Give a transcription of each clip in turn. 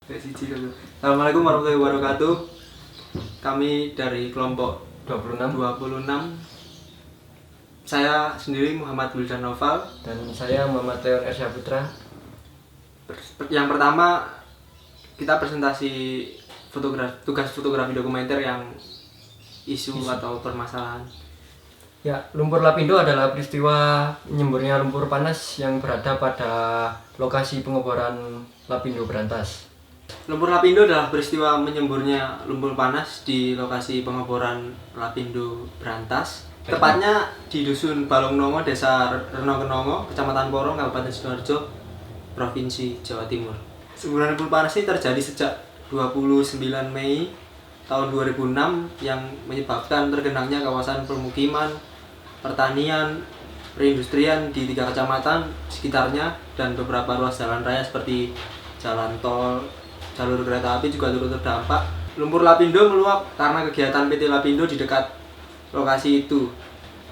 Assalamualaikum warahmatullahi wabarakatuh. Kami dari kelompok 26. Saya sendiri Muhammad Wildan Noval. Dan saya Muhammad Leon Ersya Putra. Yang pertama kita presentasi tugas fotografi dokumenter yang isu atau permasalahan. Ya, lumpur lapindo adalah peristiwa menyemburnya lumpur panas yang berada pada lokasi pengeboran Lapindo Brantas. Lumpur lapindo adalah peristiwa menyemburnya lumpur panas di lokasi pengeboran Lapindo Brantas. Tepatnya di Dusun Balongnongo, Desa Renokenongo, Kecamatan Porong, Kabupaten Sidoarjo, Provinsi Jawa Timur. Semburan lumpur panas ini terjadi sejak 29 Mei tahun 2006 yang menyebabkan tergenangnya kawasan permukiman, pertanian, perindustrian di 3 kecamatan sekitarnya, dan beberapa ruas jalan raya seperti jalan tol, jalur kereta api juga turut terdampak. Lumpur lapindo meluap karena kegiatan PT Lapindo di dekat lokasi itu.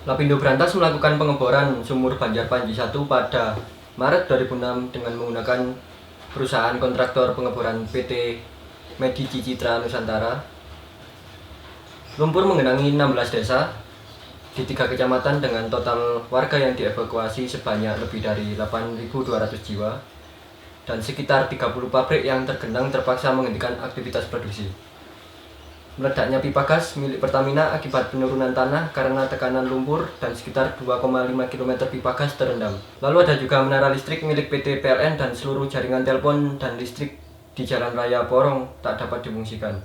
Lapindo Brantas melakukan pengeboran sumur Banjar Panji 1 pada Maret 2006 dengan menggunakan perusahaan kontraktor pengeboran PT Medici Citra Nusantara. Lumpur menggenangi 16 desa di 3 kecamatan dengan total warga yang dievakuasi sebanyak lebih dari 8.200 jiwa, dan sekitar 30 pabrik yang tergenang terpaksa menghentikan aktivitas produksi. Meledaknya pipa gas milik Pertamina akibat penurunan tanah karena tekanan lumpur, dan sekitar 2,5 km pipa gas terendam. Lalu ada juga menara listrik milik PT PLN dan seluruh jaringan telepon dan listrik di Jalan Raya Porong tak dapat difungsikan.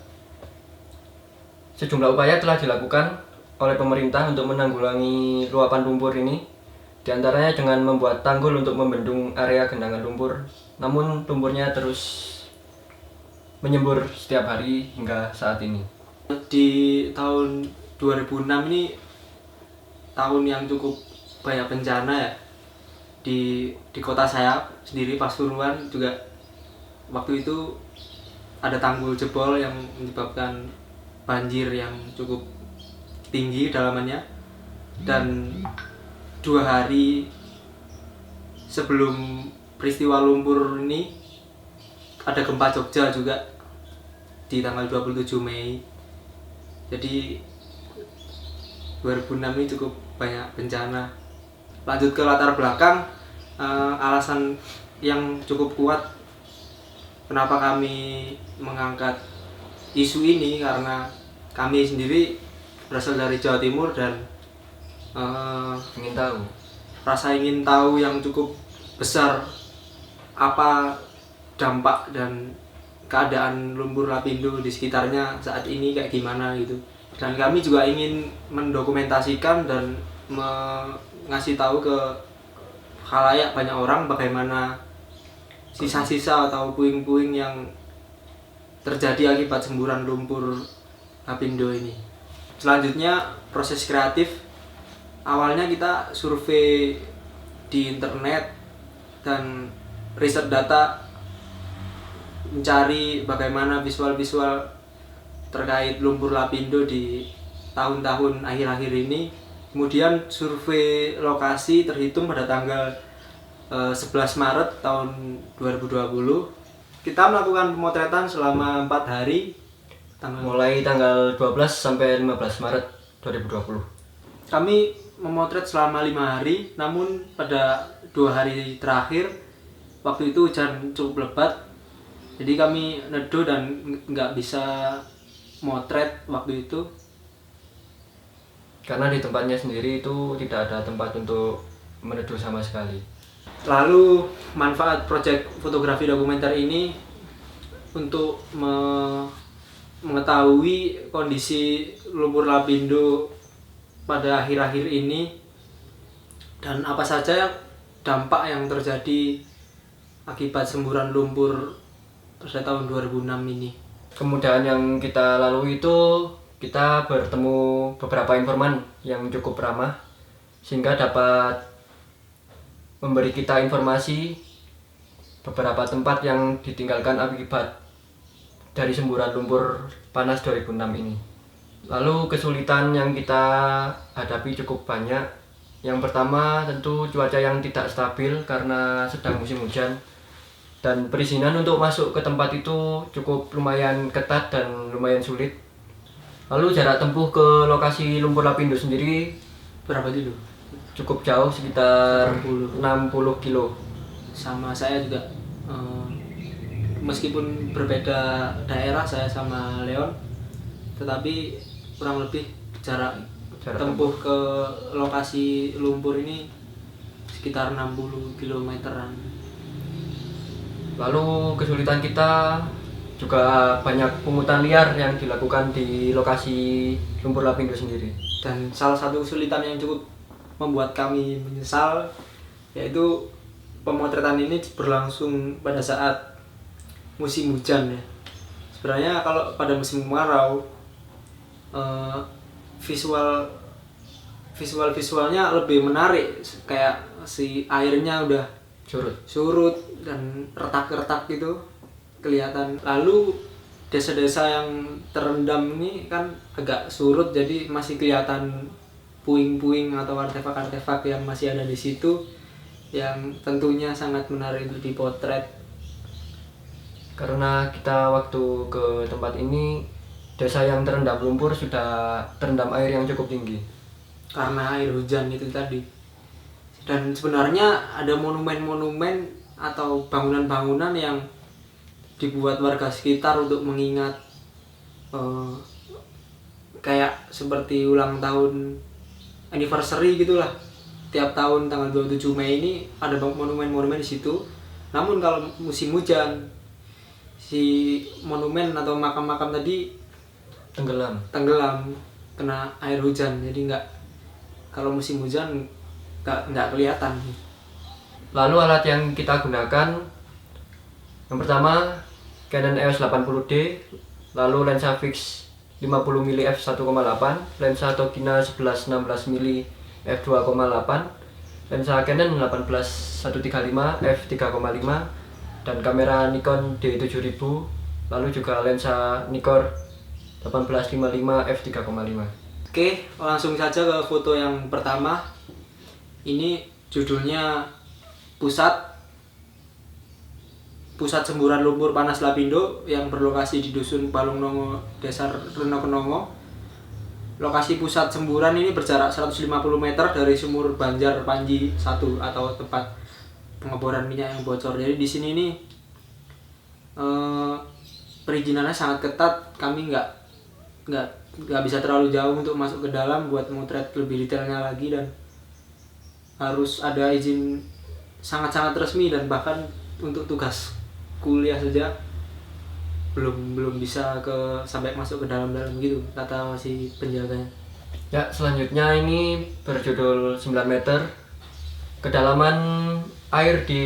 Sejumlah upaya telah dilakukan oleh pemerintah untuk menanggulangi luapan lumpur ini, diantaranya dengan membuat tanggul untuk membendung area genangan lumpur. Namun lumpurnya terus menyembur setiap hari hingga saat ini. Di tahun 2006 ini tahun yang cukup banyak bencana ya. Di kota saya sendiri, Pasuruan, juga waktu itu ada tanggul jebol yang menyebabkan banjir yang cukup tinggi dalamannya, dan 2 hari sebelum peristiwa lumpur ini ada gempa Jogja juga di tanggal 27 Mei. Jadi 2006 ini cukup banyak bencana. Lanjut ke latar belakang, alasan yang cukup kuat kenapa kami mengangkat isu ini karena kami sendiri berasal dari Jawa Timur dan rasa ingin tahu yang cukup besar apa dampak dan keadaan lumpur lapindo di sekitarnya saat ini kayak gimana gitu. Dan kami juga ingin mendokumentasikan dan ngasih tahu ke khalayak banyak orang bagaimana sisa-sisa atau puing-puing yang terjadi akibat semburan lumpur lapindo ini. Selanjutnya proses kreatif. Awalnya kita survei di internet dan riset data, mencari bagaimana visual-visual terkait lumpur lapindo di tahun-tahun akhir-akhir ini. Kemudian survei lokasi terhitung pada tanggal 11 Maret tahun 2020. Kita melakukan pemotretan selama 4 hari mulai tanggal 12 sampai 15 Maret 2020. Kami memotret selama 5 hari, namun pada 2 hari terakhir waktu itu hujan cukup lebat, jadi kami neduh dan nggak bisa motret waktu itu karena di tempatnya sendiri itu tidak ada tempat untuk meneduh sama sekali. Lalu manfaat proyek fotografi dokumenter ini untuk mengetahui kondisi lumpur lapindo pada akhir-akhir ini dan apa saja dampak yang terjadi akibat semburan lumpur pada tahun 2006 ini. Kemudahan yang kita lalui itu kita bertemu beberapa informan yang cukup ramah sehingga dapat memberi kita informasi beberapa tempat yang ditinggalkan akibat dari semburan lumpur panas 2006 ini. Lalu kesulitan yang kita hadapi cukup banyak. Yang pertama tentu cuaca yang tidak stabil karena sedang musim hujan. Dan perizinan untuk masuk ke tempat itu cukup lumayan ketat dan lumayan sulit. Lalu jarak tempuh ke lokasi lumpur lapindo sendiri Berapa kilo? cukup jauh, sekitar 80. 60 kilo. Sama saya juga, meskipun berbeda daerah saya sama Leon, tetapi kurang lebih jarak tempuh ke lokasi lumpur ini sekitar 60 kilometeran. Lalu kesulitan kita juga banyak pungutan liar yang dilakukan di lokasi lumpur lapindo sendiri. Dan salah satu kesulitan yang cukup membuat kami menyesal yaitu pemotretan ini berlangsung pada saat musim hujan ya. Sebenarnya kalau pada musim kemarau, visualnya lebih menarik, kayak si airnya udah surut dan retak-retak gitu kelihatan. Lalu desa-desa yang terendam ini kan agak surut, jadi masih kelihatan puing-puing atau artefak-artefak yang masih ada di situ, yang tentunya sangat menarik untuk dipotret. Karena kita waktu ke tempat ini, desa yang terendam lumpur sudah terendam air yang cukup tinggi Karena air hujan itu tadi. Dan sebenarnya ada monumen-monumen atau bangunan-bangunan yang dibuat warga sekitar untuk mengingat, kayak seperti ulang tahun anniversary gitulah. Tiap tahun tanggal 27 Mei ini ada monumen-monumen di situ. Namun kalau musim hujan, si monumen atau makam-makam tadi tenggelam kena air hujan. Jadi kalau musim hujan nggak kelihatan. Lalu alat yang kita gunakan, yang pertama Canon EOS 80D, lalu lensa fix 50mm f1.8, lensa Tokina 11-16mm f2.8, lensa Canon 18-135 f3.5, dan kamera Nikon D7000, lalu juga lensa Nikkor 1855 f3.5. Oke, langsung saja ke foto yang pertama. Ini judulnya Pusat Semburan Lumpur Panas Lapindo yang berlokasi di Dusun Balongnongo, Desa Renokenongo. Lokasi pusat semburan ini berjarak 150 meter dari sumur Banjar Panji 1 atau tempat pengeboran minyak yang bocor. Jadi di sini nih, perizinannya sangat ketat. Kami nggak bisa terlalu jauh untuk masuk ke dalam buat motret lebih detailnya lagi, dan harus ada izin sangat-sangat resmi, dan bahkan untuk tugas kuliah saja belum bisa sampai masuk ke dalam gitu, kata masih penjaganya. Ya, selanjutnya ini berjudul 9 meter. Kedalaman air di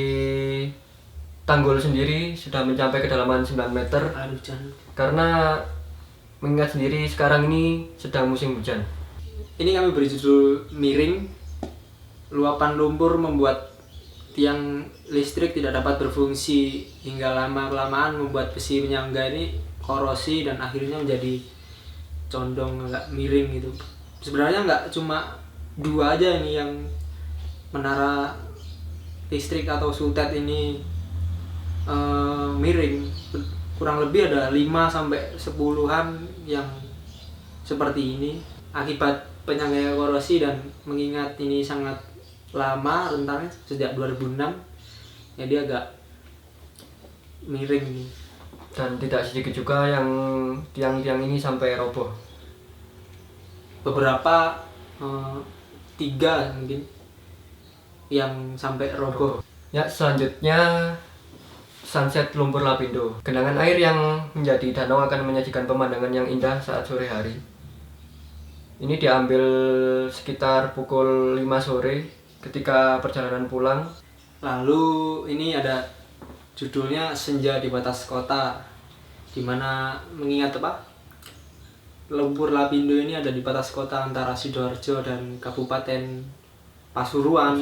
Tanggul sendiri sudah mencapai kedalaman 9 meter. Air hujan. Karena mengingat sendiri sekarang ini sedang musim hujan. Ini kami beri judul miring. Luapan lumpur membuat tiang listrik tidak dapat berfungsi, hingga lama-kelamaan membuat besi penyangga ini korosi dan akhirnya menjadi condong, agak miring gitu. Sebenarnya nggak cuma dua aja ini yang menara listrik atau sutet ini miring. Kurang lebih ada 5-10-an yang seperti ini akibat penyangga korosi, dan mengingat ini sangat lama rentangnya sejak 2006, jadi agak miring nih. Dan tidak sedikit juga yang tiang-tiang ini sampai roboh. Beberapa 3 mungkin yang sampai roboh. Ya, selanjutnya sunset lumpur lapindo. Genangan air yang menjadi danau akan menyajikan pemandangan yang indah saat sore hari. Ini diambil sekitar pukul 5 sore ketika perjalanan pulang. Lalu ini ada judulnya Senja di Batas Kota, dimana mengingat lumpur lapindo ini ada di batas kota antara Sidoarjo dan Kabupaten Pasuruan.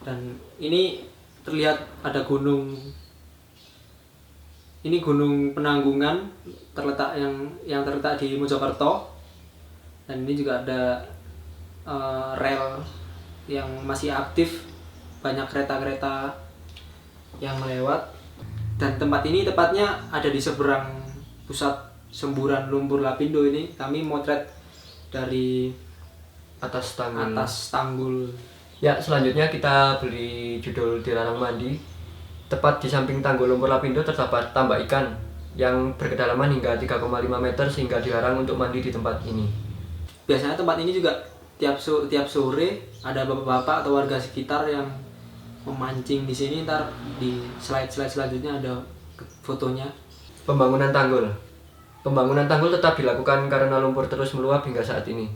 Dan ini terlihat ada gunung. Ini Gunung Penanggungan yang terletak di Mojokerto, dan ini juga ada rel yang masih aktif, banyak kereta-kereta yang melewat. Dan tempat ini tepatnya ada di seberang pusat semburan lumpur Lapindo ini. Kami motret dari atas tanggul. atas tanggul. Ya, selanjutnya kita beri judul Dilarang Mandi. Tepat di samping tanggul lumpur Lapindo terdapat tambak ikan yang berkedalaman hingga 3,5 meter sehingga dilarang untuk mandi di tempat ini. Biasanya tempat ini juga tiap sore ada bapak-bapak atau warga sekitar yang memancing di sini. Ntar di slide selanjutnya ada fotonya. Pembangunan tanggul. Pembangunan tanggul tetap dilakukan karena lumpur terus meluap hingga saat ini.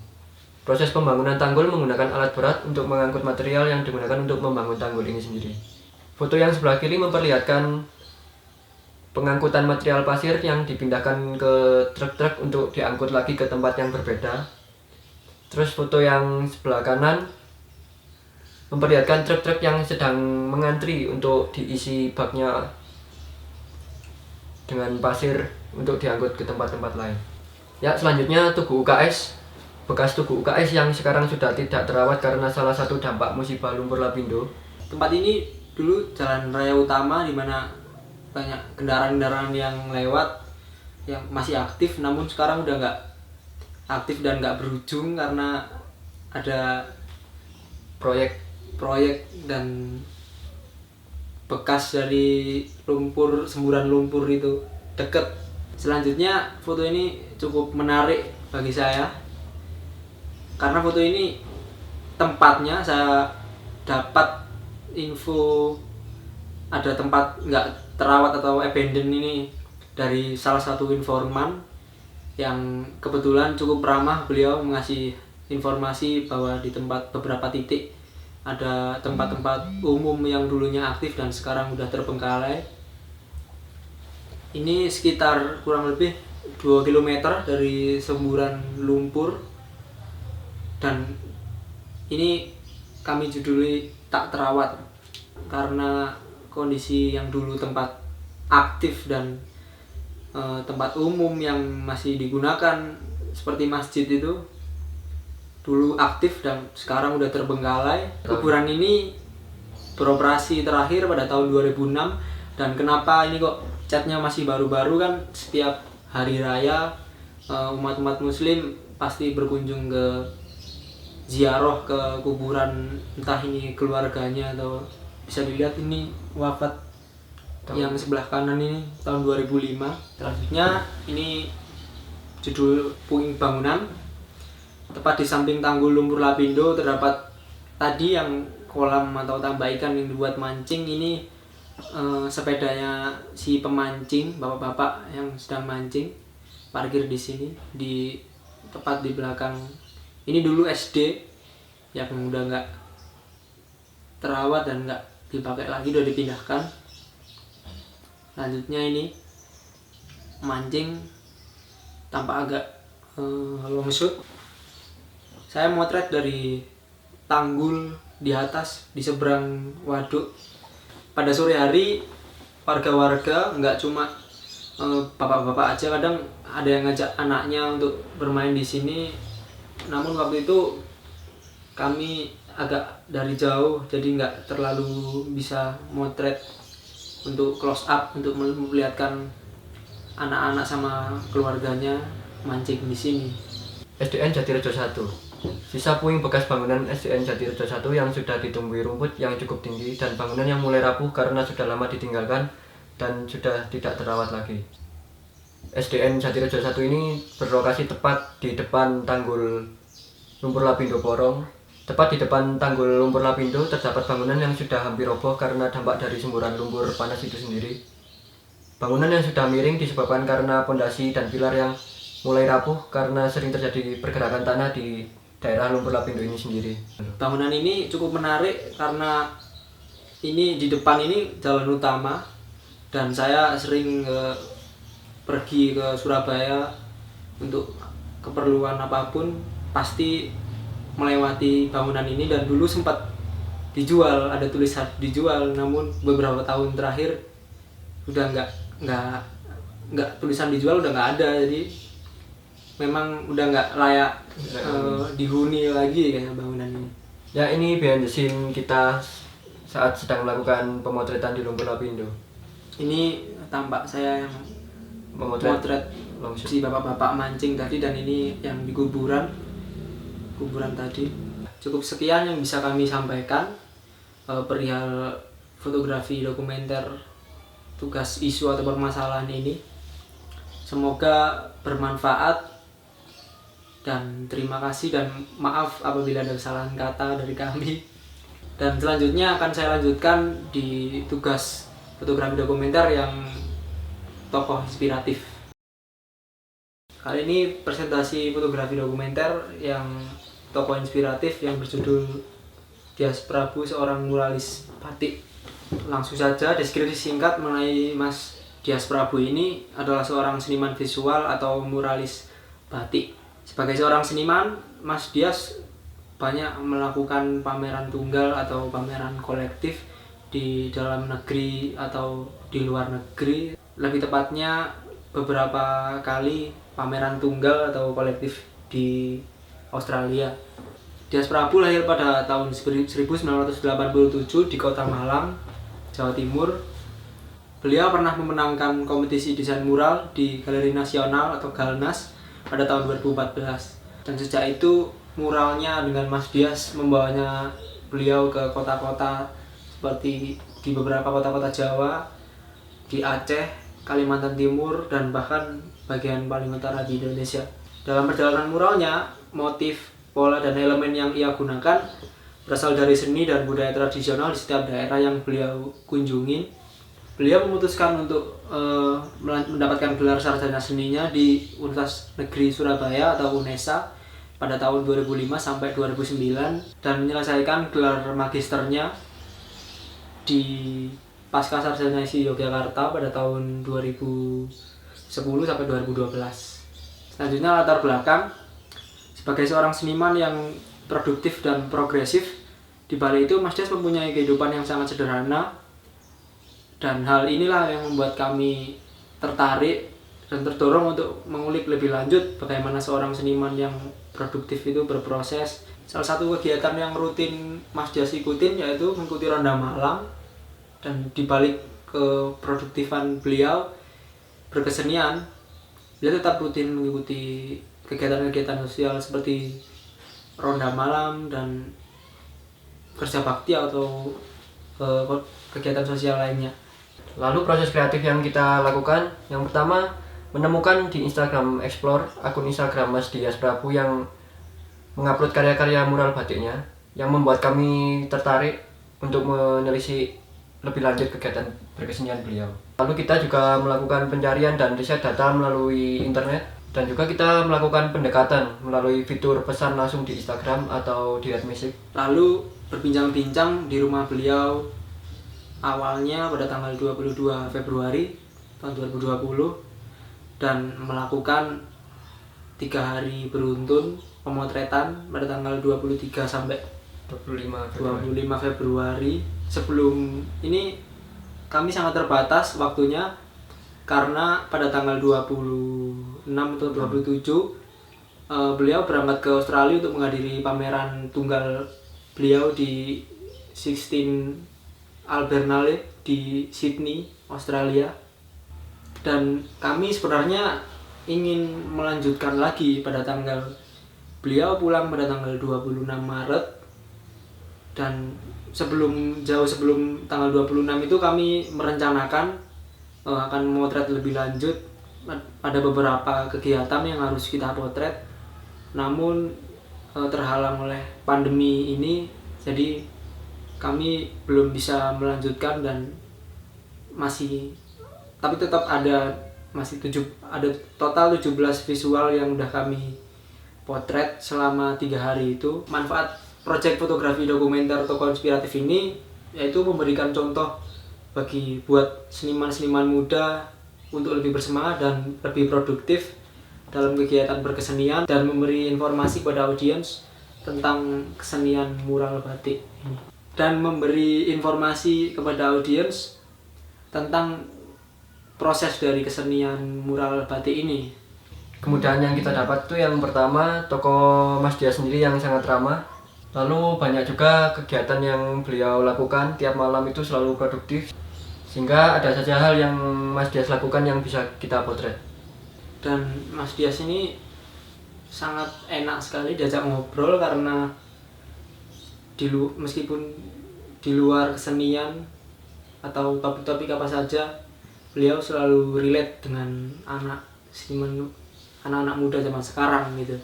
Proses pembangunan tanggul menggunakan alat berat untuk mengangkut material yang digunakan untuk membangun tanggul ini sendiri. Foto yang sebelah kiri memperlihatkan pengangkutan material pasir yang dipindahkan ke truk-truk untuk diangkut lagi ke tempat yang berbeda. Terus foto yang sebelah kanan memperlihatkan truk-truk yang sedang mengantri untuk diisi baknya dengan pasir untuk diangkut ke tempat-tempat lain. Ya, selanjutnya Tugu UKS. Bekas Tugu UKS yang sekarang sudah tidak terawat karena salah satu dampak musibah lumpur Lapindo. Tempat ini dulu jalan raya utama di mana banyak kendaraan-kendaraan yang lewat yang masih aktif, namun sekarang udah nggak aktif dan nggak berujung karena ada proyek dan bekas dari semburan lumpur itu deket. Selanjutnya foto ini cukup menarik bagi saya karena foto ini tempatnya saya dapat info ada tempat nggak terawat atau abandon ini dari salah satu informan yang kebetulan cukup ramah. Beliau mengasih informasi bahwa di beberapa titik ada tempat-tempat umum yang dulunya aktif dan sekarang udah terbengkalai. Ini sekitar kurang lebih 2 km dari semburan lumpur, dan ini kami juduli tak terawat karena kondisi yang dulu tempat aktif dan tempat umum yang masih digunakan seperti masjid itu dulu aktif dan sekarang udah terbengkalai. Kuburan ini beroperasi terakhir pada tahun 2006, dan kenapa ini kok catnya masih baru-baru kan setiap hari raya umat-umat muslim pasti berkunjung ke ziarah ke kuburan, entah ini keluarganya atau bisa dilihat ini wafat yang sebelah kanan ini tahun 2005. Selanjutnya ini judul puing bangunan. Tepat di samping tanggul lumpur Lapindo terdapat tadi yang kolam atau tambak ikan yang dibuat mancing. Ini sepedanya si pemancing, bapak-bapak yang sedang mancing parkir di sini tepat di belakang. Ini dulu SD yang udah nggak terawat dan nggak dipakai lagi, udah dipindahkan. Selanjutnya ini mancing tampak agak longsut. Saya motret dari tanggul di atas di seberang waduk. Pada sore hari warga-warga nggak cuma bapak-bapak aja, kadang ada yang ngajak anaknya untuk bermain di sini. Namun waktu itu kami agak dari jauh jadi nggak terlalu bisa motret untuk close up untuk memperlihatkan anak-anak sama keluarganya mancing di sini. SDN Jatirejo 1. Sisa puing bekas bangunan SDN Jatirejo 1 yang sudah ditumbuhi rumput yang cukup tinggi dan bangunan yang mulai rapuh karena sudah lama ditinggalkan dan sudah tidak terawat lagi. SDN Jatirejo 1 ini berlokasi tepat di depan tanggul lumpur Lapindo Porong. Tepat di depan tanggul lumpur Lapindo terdapat bangunan yang sudah hampir roboh karena dampak dari semburan lumpur panas itu sendiri. Bangunan yang sudah miring disebabkan karena pondasi dan pilar yang mulai rapuh karena sering terjadi pergerakan tanah di daerah lumpur Lapindo ini sendiri. Bangunan ini cukup menarik karena ini di depan ini jalan utama, dan saya sering pergi ke Surabaya untuk keperluan apapun pasti melewati bangunan ini, dan dulu sempat dijual, ada tulisan dijual, namun beberapa tahun terakhir udah nggak tulisan dijual udah nggak ada, jadi memang udah nggak layak dihuni lagi kayak bangunan ini. Ya, ini behind the scene kita saat sedang melakukan pemotretan di lumpur Lapindo. Ini tampak saya yang memotret motret si bapak-bapak mancing tadi, dan ini yang di kuburan tadi. Cukup sekian yang bisa kami sampaikan perihal fotografi dokumenter tugas isu atau permasalahan ini. Semoga bermanfaat, dan terima kasih dan maaf apabila ada kesalahan kata dari kami. Dan selanjutnya akan saya lanjutkan di tugas fotografi dokumenter yang tokoh inspiratif. Kali ini presentasi fotografi dokumenter yang tokoh inspiratif yang berjudul Dias Prabu, seorang muralis batik. Langsung saja deskripsi singkat mengenai Mas Dias Prabu ini adalah seorang seniman visual atau muralis batik. Sebagai seorang seniman, Mas Dias banyak melakukan pameran tunggal atau pameran kolektif di dalam negeri atau di luar negeri. Lebih tepatnya beberapa kali pameran tunggal atau kolektif di Australia. Dias Prabu lahir pada tahun 1987 di Kota Malang, Jawa Timur. Beliau pernah memenangkan kompetisi desain mural di Galeri Nasional atau Galnas pada tahun 2014. Dan sejak itu muralnya dengan Mas Dias membawanya beliau ke kota-kota seperti di beberapa kota-kota Jawa, di Aceh, Kalimantan Timur, dan bahkan bagian paling utara di Indonesia. Dalam perjalanan muralnya, motif, pola, dan elemen yang ia gunakan berasal dari seni dan budaya tradisional di setiap daerah yang beliau kunjungi. Beliau memutuskan untuk mendapatkan gelar sarjana seninya di Universitas Negeri Surabaya atau UNESA pada tahun 2005 sampai 2009, dan menyelesaikan gelar magisternya di Pasca Sarjana ISI Yogyakarta pada tahun 2010 sampai 2012. Selanjutnya latar belakang. Sebagai seorang seniman yang produktif dan progresif, di balik itu Mas Dias mempunyai kehidupan yang sangat sederhana. Dan hal inilah yang membuat kami tertarik dan terdorong untuk mengulik lebih lanjut bagaimana seorang seniman yang produktif itu berproses. Salah satu kegiatan yang rutin Mas Dias ikutin yaitu mengikuti ronda malam. Dan dibalik keproduktifan beliau berkesenian, beliau tetap rutin mengikuti kegiatan-kegiatan sosial seperti ronda malam dan kerja bakti atau kegiatan sosial lainnya. Lalu proses kreatif yang kita lakukan, yang pertama menemukan di Instagram Explore akun Instagram Mas Dias Prabu yang mengupload karya-karya mural batiknya, yang membuat kami tertarik untuk menelisik lebih lanjut kegiatan berkesenian beliau. Lalu kita juga melakukan pencarian dan riset data melalui internet, dan juga kita melakukan pendekatan melalui fitur pesan langsung di Instagram atau direct message. Lalu berbincang-bincang di rumah beliau awalnya pada tanggal 22 Februari tahun 2020, dan melakukan 3 hari beruntun pemotretan pada tanggal 23 sampai 25 Februari. Sebelum ini kami sangat terbatas waktunya karena pada tanggal 26 atau 27 beliau berangkat ke Australia untuk menghadiri pameran tunggal beliau di 16 Albernale di Sydney, Australia. Dan kami sebenarnya ingin melanjutkan lagi pada tanggal beliau pulang pada tanggal 26 Maret, dan jauh sebelum tanggal 26 itu kami merencanakan akan memotret lebih lanjut. Ada beberapa kegiatan yang harus kita potret, namun terhalang oleh pandemi ini, jadi kami belum bisa melanjutkan, dan tapi tetap ada total 17 visual yang udah kami potret selama 3 hari itu. Manfaat proyek fotografi dokumenter tokoh inspiratif ini yaitu memberikan contoh buat seniman-seniman muda untuk lebih bersemangat dan lebih produktif dalam kegiatan berkesenian, dan memberi informasi kepada audiens tentang kesenian mural batik ini, dan memberi informasi kepada audiens tentang proses dari kesenian mural batik ini. Kemudahan yang kita dapat itu yang pertama, toko Mas Dias sendiri yang sangat ramah. Lalu banyak juga kegiatan yang beliau lakukan tiap malam itu selalu produktif. Sehingga ada saja hal yang Mas Dias lakukan yang bisa kita potret. Dan Mas Dias ini sangat enak sekali diajak ngobrol karena meskipun di luar kesenian atau topik-topik apa saja, beliau selalu relate dengan anak-anak muda zaman sekarang gitu.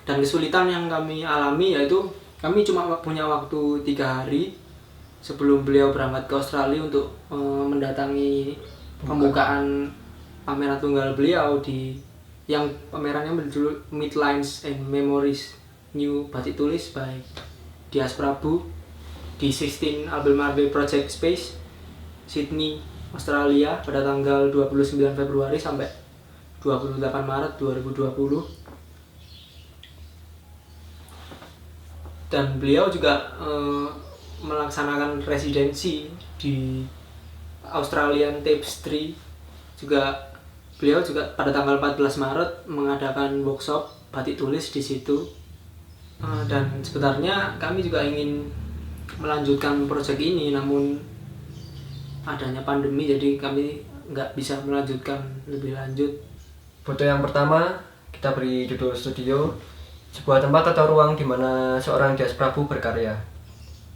Dan kesulitan yang kami alami yaitu kami cuma punya waktu 3 hari sebelum beliau berangkat ke Australia untuk mendatangi pembukaan pameran tunggal beliau yang pamerannya berjudul Midlines and Memories New Batik Tulis by Dias Prabu di 16 Albemarle Project Space, Sydney, Australia pada tanggal 29 Februari sampai 28 Maret 2020. Dan beliau juga melaksanakan residensi di Australian Tapestry. Beliau juga pada tanggal 14 Maret mengadakan workshop batik tulis di situ. Dan sebenarnya kami juga ingin melanjutkan proyek ini, namun adanya pandemi jadi kami nggak bisa melanjutkan lebih lanjut. Foto yang pertama kita beri judul studio, sebuah tempat atau ruang di mana seorang Dias Prabu berkarya.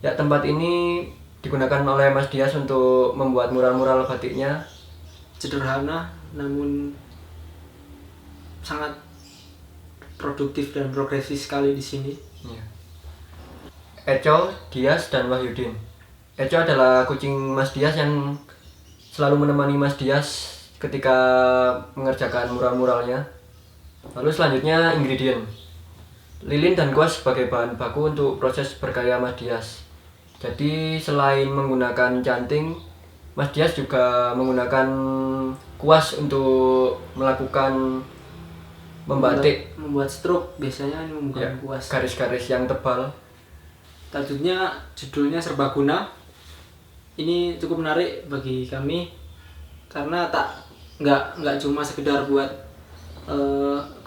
Ya, tempat ini digunakan oleh Mas Dias untuk membuat mural-mural batiknya. Sederhana namun sangat produktif dan progresif sekali di sini. Ya. Eco, Dias, dan Wahyudin. Eco adalah kucing Mas Dias yang selalu menemani Mas Dias ketika mengerjakan mural-muralnya. Lalu selanjutnya ingredient. Lilin dan kuas sebagai bahan baku untuk proses berkarya Mas Dias. Jadi selain menggunakan canting, Mas Dias juga menggunakan kuas untuk melakukan membuat stroke, biasanya ini menggunakan kuas. Garis-garis yang tebal. Judulnya Serbaguna. Ini cukup menarik bagi kami karena nggak cuma sekedar buat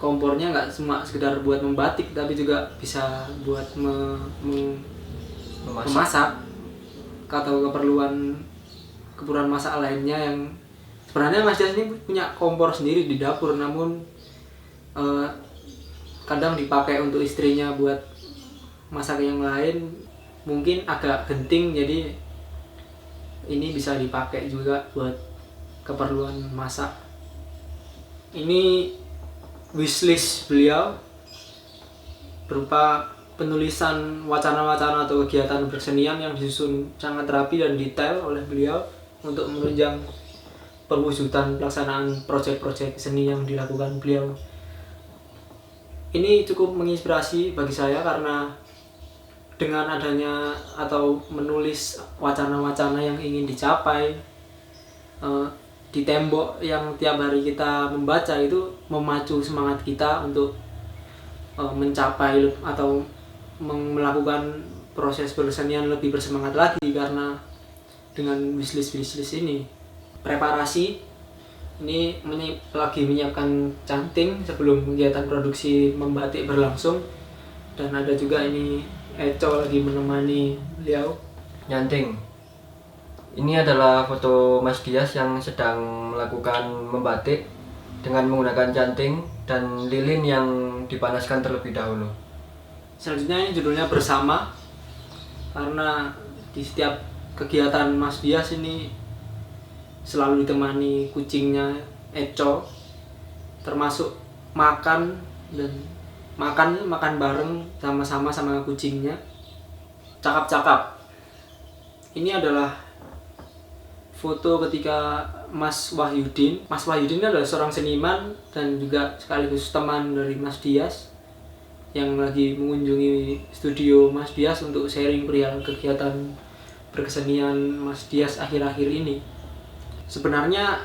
kompornya, nggak cuma sekedar buat membatik, tapi juga bisa buat memasak atau keperluan masak lainnya. Yang sebenarnya Mas Dias ini punya kompor sendiri di dapur, namun kadang dipakai untuk istrinya buat masak yang lain, mungkin agak genting, jadi ini bisa dipakai juga buat keperluan masak. Ini wishlist beliau berupa penulisan wacana-wacana atau kegiatan bersenian yang disusun sangat rapi dan detail oleh beliau untuk menunjang perwujudan pelaksanaan proyek-proyek seni yang dilakukan beliau. Ini cukup menginspirasi bagi saya karena dengan adanya atau menulis wacana-wacana yang ingin dicapai di tembok yang tiap hari kita membaca, itu memacu semangat kita untuk mencapai atau melakukan proses bersenian lebih bersemangat lagi. Karena dengan wishlist ini preparasi ini lagi menyiapkan canting sebelum kegiatan produksi membatik berlangsung, dan ada juga ini Eco lagi menemani beliau. Nyanting. Ini adalah foto Mas Dias yang sedang melakukan membatik dengan menggunakan canting dan lilin yang dipanaskan terlebih dahulu. Selanjutnya ini judulnya Bersama, karena di setiap kegiatan Mas Dias ini selalu ditemani kucingnya Eco, termasuk makan bareng sama-sama sama kucingnya. Cakap-cakap. Ini adalah foto ketika Mas Wahyudin. Mas Wahyudin adalah seorang seniman dan juga sekaligus teman dari Mas Dias yang lagi mengunjungi studio Mas Dias untuk sharing perihal kegiatan berkesenian Mas Dias akhir-akhir ini. Sebenarnya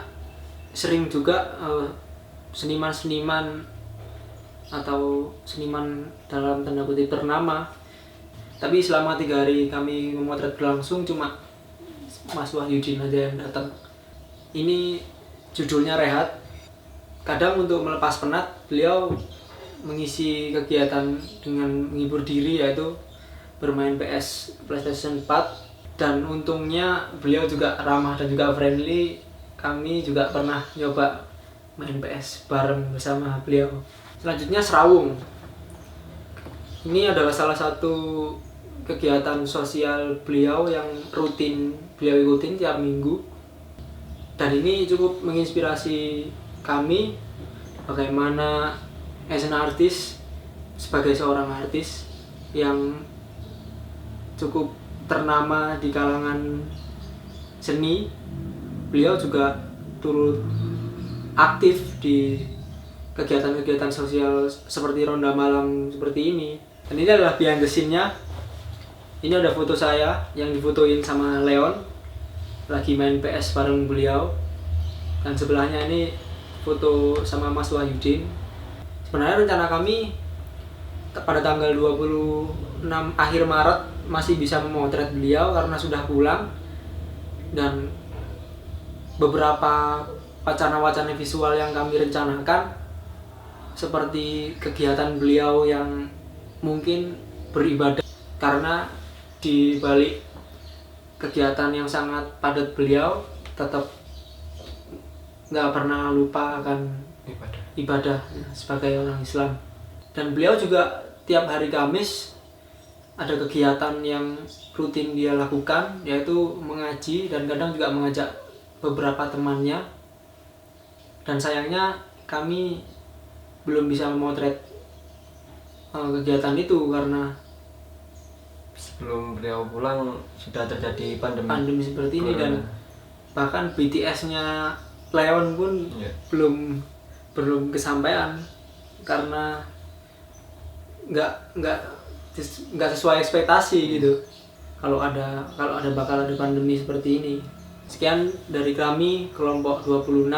sering juga seniman-seniman atau seniman dalam tanda kutip ternama, tapi selama 3 hari kami memotret berlangsung cuma Mas Wahyudin aja yang datang. Ini judulnya Rehat. Kadang untuk melepas penat, beliau mengisi kegiatan dengan menghibur diri, yaitu bermain PlayStation 4 Dan untungnya beliau juga ramah dan juga friendly. Kami juga pernah nyoba main PS bareng bersama beliau. Selanjutnya Serawung. Ini adalah salah satu kegiatan sosial beliau yang rutin beliau ikutin tiap minggu. Dan ini cukup menginspirasi kami bagaimana as an artist, sebagai seorang artis yang cukup ternama di kalangan seni, beliau juga turut aktif di kegiatan-kegiatan sosial seperti ronda malam seperti ini. Dan ini adalah behind the scene-nya. Ini ada foto saya yang difotoin sama Leon lagi main PS bareng beliau. Dan sebelahnya ini foto sama Mas Wahyudin. Sebenarnya rencana kami pada tanggal 26 akhir Maret masih bisa memotret beliau karena sudah pulang, dan beberapa wacana-wacana visual yang kami rencanakan seperti kegiatan beliau yang mungkin beribadah, karena di balik kegiatan yang sangat padat beliau tetap nggak pernah lupa akan ibadah sebagai orang Islam. Dan beliau juga tiap hari Kamis ada kegiatan yang rutin dia lakukan, yaitu mengaji dan kadang juga mengajak beberapa temannya. Dan sayangnya kami belum bisa memotret kegiatan itu karena sebelum beliau pulang sudah terjadi pandemi seperti ini. Corona. Dan bahkan BTS-nya Leon pun belum kesampaian karena nggak sesuai ekspektasi gitu. Kalau bakal ada pandemi seperti ini. Sekian dari kami kelompok 26.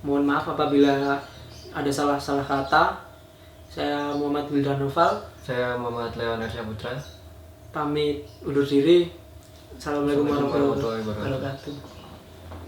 Mohon maaf apabila ada salah kata. Saya Muhammad Wildan Noval. Saya Muhammad Leon Putra. Pamit undur diri. Assalamualaikum Assalamualaikum warahmatullahi warahmatullahi wabarakatuh.